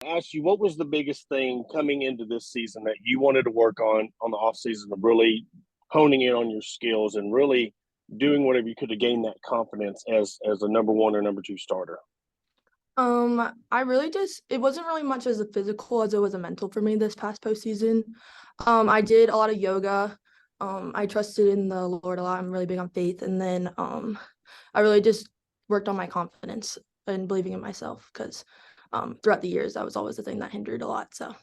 Ask you, what was the biggest thing coming into this season that you wanted to work on the off season of really honing in on your skills and really doing whatever you could to gain that confidence as a number one or number two starter? I really just it wasn't really much as a physical as it was a mental for me this past postseason. I did a lot of yoga. I trusted in the Lord a lot. I'm really big on faith, and then I really just worked on my confidence and believing in myself because throughout the years that was always the thing that hindered a lot. So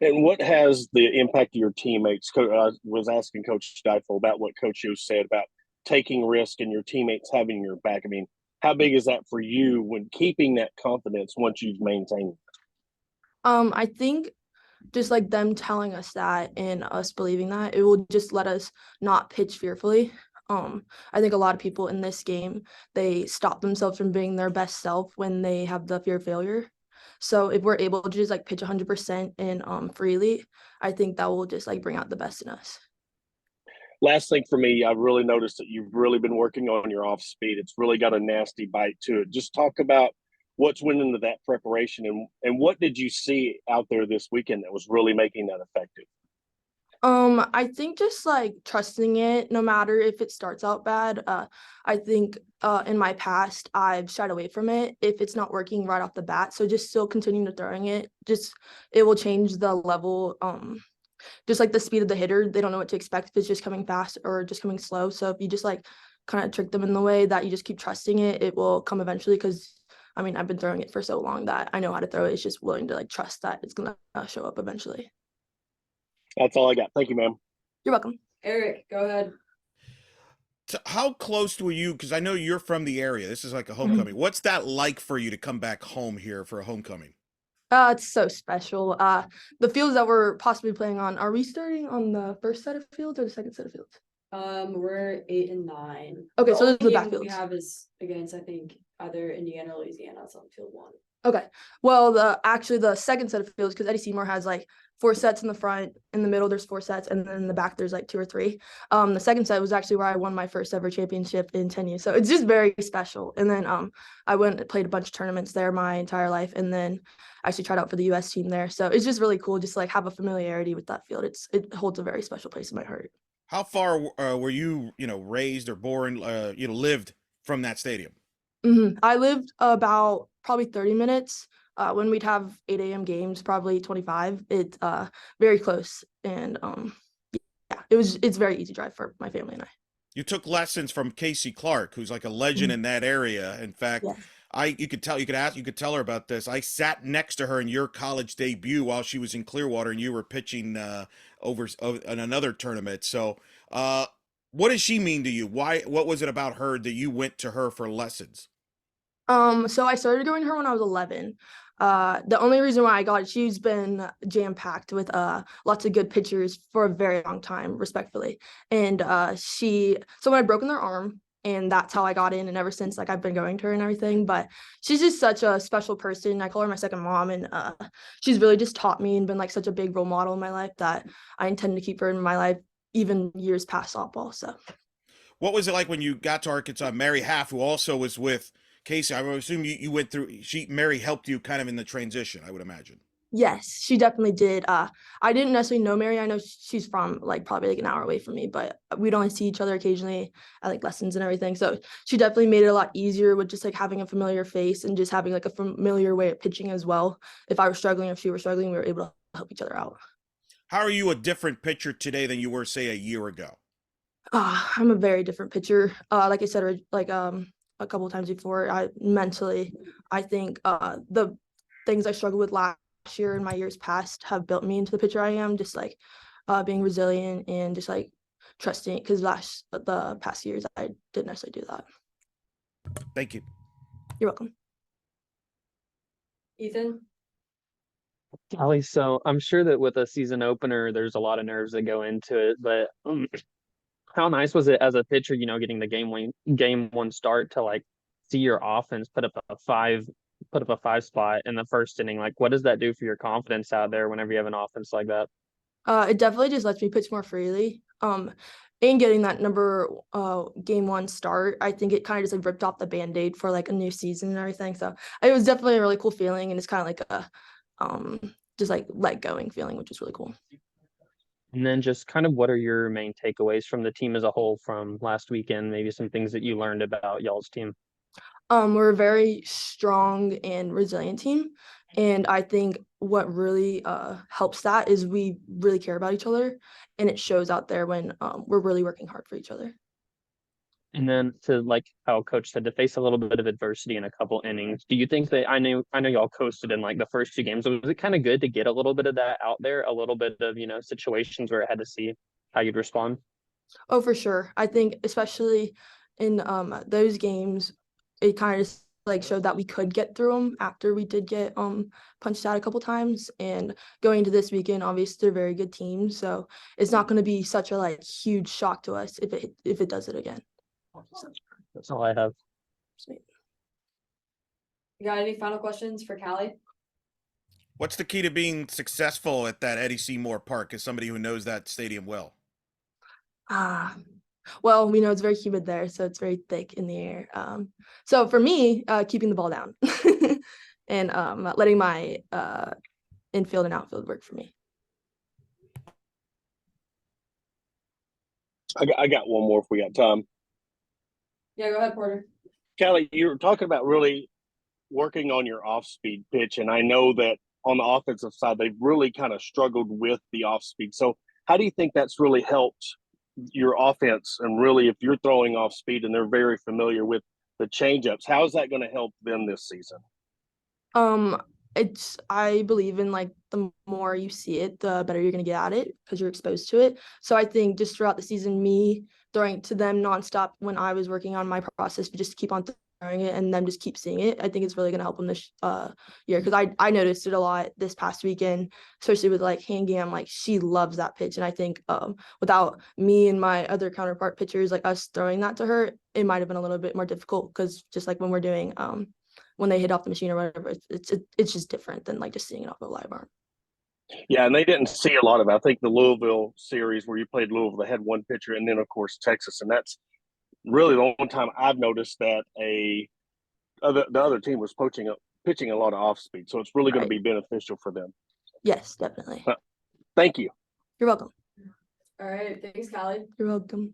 And what has the impact of your teammates? I was asking Coach Steifel about what Coach Hughes said about taking risk and your teammates having your back. I mean, how big is that for you when keeping that confidence once you've maintained? I think just like them telling us that and us believing that, it will just let us not pitch fearfully. I think a lot of people in this game, they stop themselves from being their best self when they have the fear of failure. So if we're able to just like pitch 100% and freely, I think that will just like bring out the best in us. Last thing for me, I've really noticed that you've really been working on your off speed. It's really got a nasty bite to it. Just talk about what's went into that preparation and what did you see out there this weekend that was really making that effective? I think just like trusting it, no matter if it starts out bad. I think in my past I've shied away from it if it's not working right off the bat. So just still continuing to throwing it, just it will change the level. Just like the speed of the hitter, they don't know what to expect if it's just coming fast or just coming slow. So if you just like kind of trick them in the way that you just keep trusting it, it will come eventually. Because I mean, I've been throwing it for so long that I know how to throw it. It's just willing to like trust that it's gonna show up eventually. That's all I got. Thank you, ma'am. You're welcome. Eric, go ahead. So how close were you? Because I know you're from the area. This is like a Mhm. homecoming. What's that like for you to come back home here for a homecoming? It's so special. The fields that we're possibly playing on, are we starting on the first set of fields or the second set of fields? We're 8 and 9. Okay, The so only those are the game we backfields. have is against, I think, either Indiana or Louisiana. It's on field 1. Okay. Well, the second set of fields, because Eddie Seymour has like 4 sets in the front, in the middle there's 4 sets, and then in the back there's like 2 or 3. The second set was actually where I won my first ever championship in 10 years. So it's just very special. And then I went and played a bunch of tournaments there my entire life, and then I actually tried out for the US team there. So it's just really cool just to, like, have a familiarity with that field. It holds a very special place in my heart. How far were you, raised or born, lived from that stadium? I lived about probably 30 minutes. When we'd have 8 a.m. games, probably 25. It's very close, and yeah, it's very easy drive for my family and I. You took lessons from Casey Clark, who's like a legend Mhm. in that area. In fact, Yes. you could tell her about this. I sat next to her in your college debut while she was in Clearwater, and you were pitching over in another tournament. So, uh, what does she mean to you? Why? What was it about her that you went to her for lessons? So I started going to her when I was 11. The only reason why I got it, she's been jam-packed with lots of good pitchers for a very long time, respectfully. And someone had broken their arm, and that's how I got in. And ever since, like, I've been going to her and everything. But she's just such a special person. I call her my second mom, and she's really just taught me and been like such a big role model in my life that I intend to keep her in my life even years past softball. So. What was it like when you got to Arkansas? Mary Half, who also was with Casey, I would assume you went through. Mary helped you kind of in the transition. I would imagine. Yes, she definitely did. I didn't necessarily know Mary. I know she's from like probably like an hour away from me, but we'd only see each other occasionally at like lessons and everything. So she definitely made it a lot easier with just like having a familiar face and just having like a familiar way of pitching as well. If I was struggling, if she was struggling, we were able to help each other out. How are you a different pitcher today than you were, say, a year ago? I'm a very different pitcher. Like I said, like a couple of times before, I mentally, I think the things I struggled with last year and my years past have built me into the pitcher I am. Just like being resilient and just like trusting. Because the past years, I didn't necessarily do that. Thank you. You're welcome. Ethan? Callie, so I'm sure that with a season opener, there's a lot of nerves that go into it, but how nice was it as a pitcher, getting the game one start to like see your offense put up a 5 spot in the first inning? Like, what does that do for your confidence out there whenever you have an offense like that? It definitely just lets me pitch more freely. and getting that game 1 start, I think it kind of just like ripped off the Band-Aid for like a new season and everything. So it was definitely a really cool feeling, and it's kind of like a just like let going feeling, which is really cool. And then just kind of what are your main takeaways from the team as a whole from last weekend? Maybe some things that you learned about y'all's team. We're a very strong and resilient team, and I think what really helps that is we really care about each other, and it shows out there when we're really working hard for each other. And then to like how coach said, to face a little bit of adversity in a couple innings, do you think that I know y'all coasted in like the first 2 games. Was it kind of good to get a little bit of that out there, a little bit of, situations where it had to see how you'd respond? Oh, for sure. I think especially in those games, it kind of like showed that we could get through them after we did get punched out a couple times. And going into this weekend, obviously they're a very good team, so it's not going to be such a like huge shock to us if it does it again. So, That's all I have. sweet. You got any final questions for Callie? What's the key to being successful at that Eddie Seymour Park as somebody who knows that stadium well? Well, we know it's very humid there, so it's very thick in the air. So for me, keeping the ball down and letting my infield and outfield work for me. I got one more if we got time. Yeah, go ahead, Porter. Callie, you were talking about really working on your off-speed pitch, and I know that on the offensive side, they've really kind of struggled with the off-speed. So how do you think that's really helped your offense? And really, if you're throwing off speed and they're very familiar with the changeups, how is that going to help them this season? I believe in like the more you see it, the better you're gonna get at it because you're exposed to it. So I think just throughout the season, me throwing to them nonstop when I was working on my process, but just keep on throwing it and them just keep seeing it. I think it's really gonna help them this year because I noticed it a lot this past weekend, especially with like Hangam. Like she loves that pitch, and I think without me and my other counterpart pitchers like us throwing that to her, it might have been a little bit more difficult because just like when we're doing when they hit off the machine or whatever, it's just different than like just seeing it off of a live arm. Yeah, and they didn't see a lot of it. I think the Louisville series where you played Louisville, they had one pitcher, and then of course Texas, and that's really the only time I've noticed that the other team was pitching a lot of off speed. So it's really going to be beneficial for them. Yes, definitely. Thank you. You're welcome. All right, thanks, Callie. You're welcome.